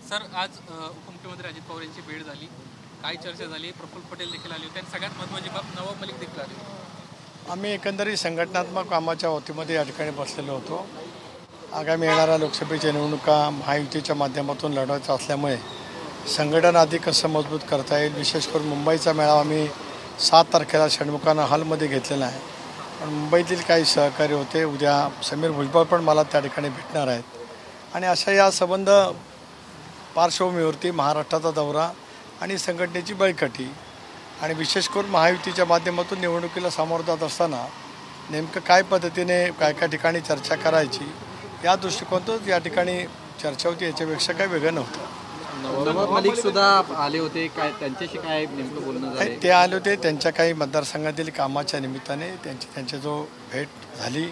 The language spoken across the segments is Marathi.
सर आज उपमुख्यमंत्री अजित पवार यांची भेट झाली, काय चर्चा झाली, प्रफुल्ल पटेल देखील आले होते आणि सगळ्यात महत्त्वाची बाब नवाब मलिक देखील आले होते। आम्ही एकंदरीत संघटनात्मक कामाच्या वतीमध्ये या ठिकाणी बसलेलो होतो। आगामी येणाऱ्या लोकसभेच्या निवडणुका महायुतीच्या माध्यमातून लढवायच्या असल्यामुळे संघटन अधिक कसं मजबूत करता येईल, विशेष करून मुंबईचा मेळावा आम्ही 7 तारखेला षण्मुखाना हॉलमध्ये घेतलेला आहे। पण मुंबईतील काही सहकारी होते, उद्या समीर भुजबळ पण मला त्या ठिकाणी भेटणार आहेत आणि अशा या संबंध पार्श्वभूमीवरती महाराष्ट्राचा दौरा आणि संघटनेची बळकटी आणि विशेष करून महायुतीच्या माध्यमातून निवडणुकीला सामोरं जात असताना नेमकं काय पद्धतीने काय ठिकाणी चर्चा करायची या दृष्टिकोनातून या ठिकाणी चर्चा होती, याच्यापेक्षा काही वेगळं नव्हतं। नवाब मलिक सुद्धा आले होते, काय त्यांच्याशी काय नेमकं बोलणं झालं? ते आले होते त्यांच्या काही मतदारसंघातील कामाच्या निमित्ताने त्यांची जो भेट झाली।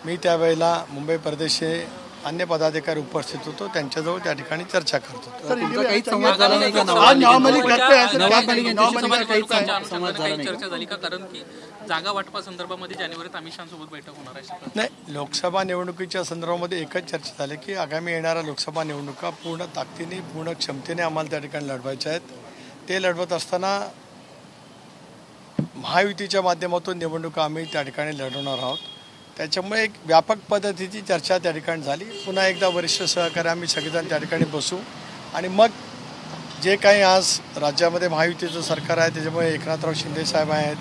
मी त्यावेळेला मुंबई प्रदेशचे अन्य पदाधिकारी उपस्थित होतो, त्यांच्याजवळ त्या ठिकाणी चर्चा करत होतो। काही संवाद झाला नाही का? चर्चा झाली का? कारण की जागा वाटपासंदर्भामध्ये जानेवारीत अमित शहांसोबत बैठक होणार आहे। नाही, लोकसभा निवडणुकीच्या संदर्भामध्ये एकच चर्चा झाली की आगामी येणाऱ्या लोकसभा निवडणुका पूर्ण ताकदीने पूर्ण क्षमतेने आम्हाला त्या ठिकाणी लढवायच्या आहेत। ते लढवत असताना महायुतीच्या माध्यमातून निवडणुका आम्ही त्या ठिकाणी लढवणार आहोत। त्याच्यामुळे एक व्यापक पद्धतीची चर्चा त्या ठिकाणी झाली। पुन्हा एकदा वरिष्ठ सहकारी आम्ही सगळेजण त्या ठिकाणी बसू आणि मग जे काही आज राज्यामध्ये महायुतीचं सरकार आहे त्याच्यामुळे एकनाथराव शिंदे साहेब आहेत,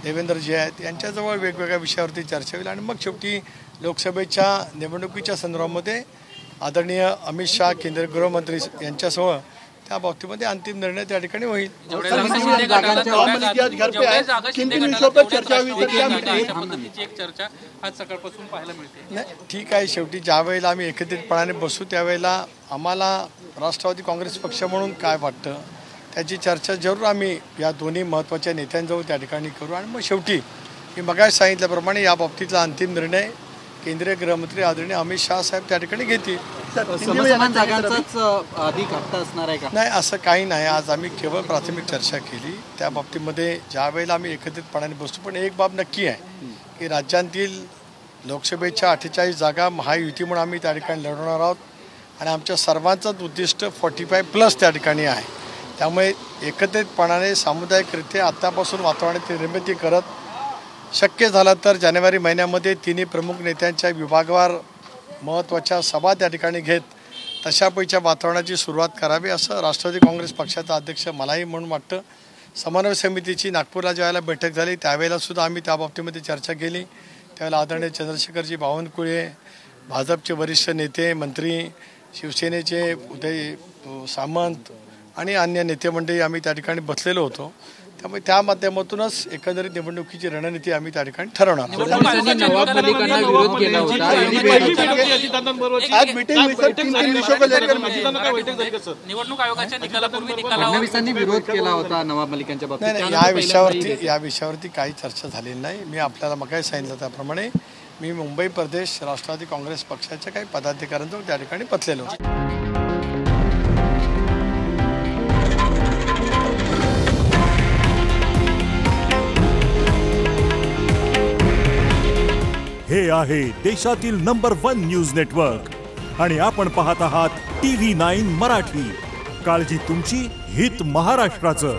देवेंद्रजी आहेत, यांच्याजवळ वेगवेगळ्या विषयावरती चर्चा होईल आणि मग शेवटी लोकसभेच्या निवडणुकीच्या संदर्भामध्ये आदरणीय अमित शहा केंद्रीय गृहमंत्री यांच्यासह त्या बाबतीमध्ये अंतिम निर्णय त्या ठिकाणी होईल। नाही, ठीक आहे, शेवटी ज्या वेळेला आम्ही एकत्रितपणाने बसू त्यावेळेला आम्हाला राष्ट्रवादी काँग्रेस पक्ष म्हणून काय वाटतं त्याची चर्चा जरूर आम्ही या दोन्ही महत्त्वाच्या नेत्यांजवळ त्या ठिकाणी करू आणि मग शेवटी मी मगाशी सांगितल्याप्रमाणे या बाबतीतला अंतिम निर्णय केंद्रीय गृहमंत्री आदरणीय अमित शहा साहेब त्या ठिकाणी घेतील। नाही, असं काही नाही। आज आम्ही केवळ प्राथमिक चर्चा केली त्या बाबतीमध्ये ज्या वेळेला आम्ही एकत्रितपणाने बसतो। पण एक बाब नक्की आहे की राज्यातील लोकसभेच्या 48 जागा महायुती म्हणून आम्ही त्या ठिकाणी लढवणार आहोत आणि आमच्या सर्वांचंच उद्दिष्ट 45+ त्या ठिकाणी आहे। त्यामुळे एकत्रितपणाने सामुदायिकरित्या आत्तापासून वातावरणाची निर्मिती करत शक्य झालं तर जानेवारी महिन्यामध्ये तिन्ही प्रमुख नेत्यांच्या विभागवार महत्त्वाच्या सभा त्या ठिकाणी घेत तशापैकीच्या वातावरणाची सुरुवात करावी असं राष्ट्रवादी काँग्रेस पक्षाचा अध्यक्ष मलाही म्हणून वाटतं। समन्वय समितीची नागपूरला ज्यावेळेला बैठक झाली त्यावेळेलासुद्धा आम्ही त्या बाबतीमध्ये चर्चा केली। त्यावेळेला आदरणीय चंद्रशेखरजी बावनकुळे, भाजपचे वरिष्ठ नेते मंत्री, शिवसेनेचे उदय सामंत आणि अन्य नेते मंडळी आम्ही त्या ठिकाणी बसलेलो होतो। त्यामुळे त्या माध्यमातूनच एकंदरीत निवडणुकीची रणनीती आम्ही त्या ठिकाणी ठरवणार। नवाब मलिकांना विरोध केला होता, निवडणूक आयोगाच्या निकालापूर्वी फडणवीसांनी विरोध केला होता नवाब मलिकांच्या बाबतीत। नाही, या विषयावरती काही चर्चा झालेली नाही। मी आपल्याला मगाही सांगितलं त्याप्रमाणे मी मुंबई प्रदेश राष्ट्रवादी काँग्रेस पक्षाच्या काही पदाधिकाऱ्यांजवळ त्या ठिकाणी बसलेलो होतो। हे आहे देशातील नंबर 1 न्यूज नेटवर्क आणि आपण पाहत आहात TV9 मराठी। काळजी तुमची, हित महाराष्ट्राचं।